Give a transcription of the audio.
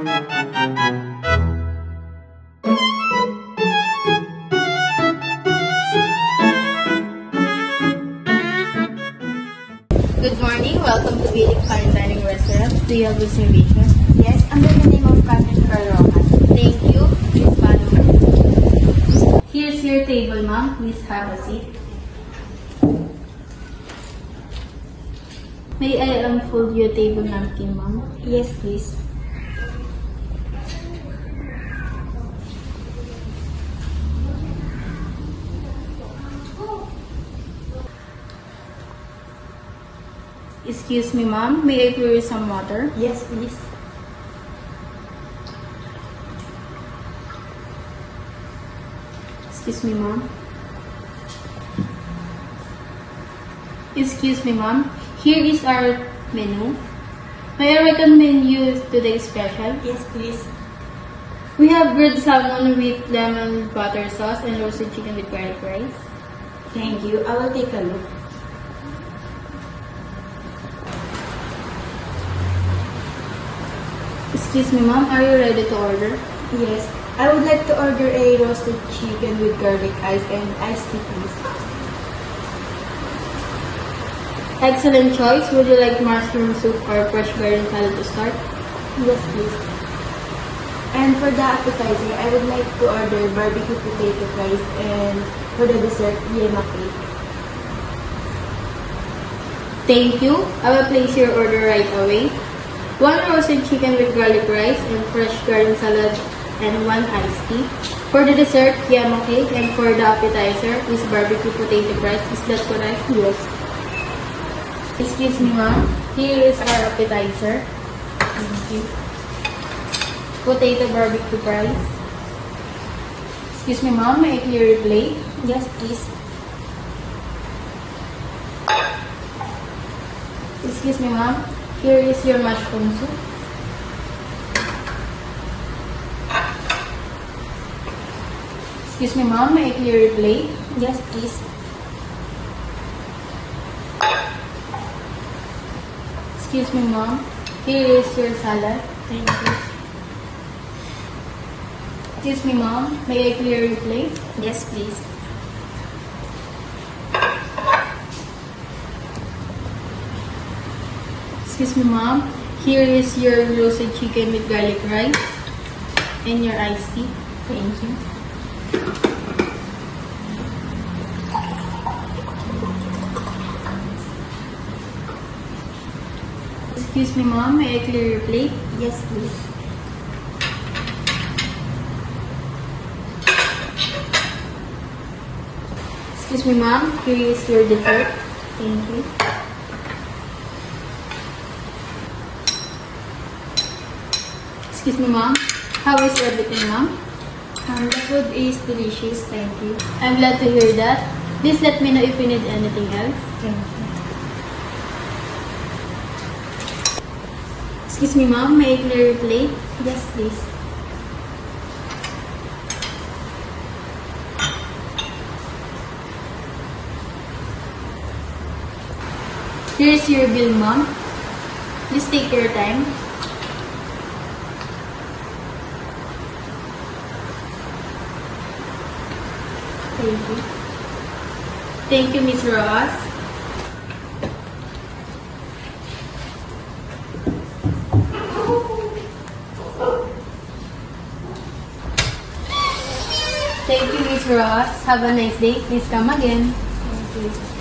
Good morning. Welcome to Gaelic Fine Dining Restaurant. Do you have reservation? Yes, under the name of Catherine Carrocan. Thank you. Please follow me. Here's your table, ma'am. Please have a seat. May I unfold your table napkin, ma'am? Yes, please. Excuse me, ma'am. May I pour you some water? Yes, please. Excuse me, ma'am. Excuse me, ma'am. Here is our menu. May I recommend you today's special? Yes, please. We have grilled salmon with lemon butter sauce and roasted chicken with garlic rice. Thank you. I will take a look. Excuse me, ma'am. Are you ready to order? Yes. I would like to order a roasted chicken with garlic ice and iced tea, please. Excellent choice. Would you like mushroom soup or fresh garden salad to start? Yes, please. And for the appetizer, I would like to order barbecue potato fries and for the dessert, yema cake. Thank you. I will place your order right away. 1 roasted chicken with garlic rice and fresh garden salad and 1 iced tea. For the dessert, yema cake, and for the appetizer is barbecue potato fries. Is that correct? Yes. Excuse me, ma'am. Here is our appetizer. Thank you. Potato barbecue fries. Excuse me, ma'am. May I clear your plate? Yes, please. Excuse me, ma'am. Here is your mushroom soup. Excuse me, ma'am. May I clear your plate? Yes, please. Excuse me, ma'am. Here is your salad. Thank you. Excuse me, ma'am. May I clear your plate? Yes, please. Excuse me, ma'am. Here is your roasted chicken with garlic rice and your iced tea. Thank you. Excuse me, ma'am. May I clear your plate? Yes, please. Excuse me, ma'am. Here is your dessert. Thank you. Excuse me, ma'am. How is everything, ma'am? The food is delicious. Thank you. I'm glad to hear that. Please let me know if you need anything else. Thank you. Excuse me, ma'am. May I clear your plate? Yes, please. Here's your bill, ma'am. Please take your time. Thank you. Thank you, Miss Ross. Thank you, Miss Ross. Have a nice day. Please come again. Thank you.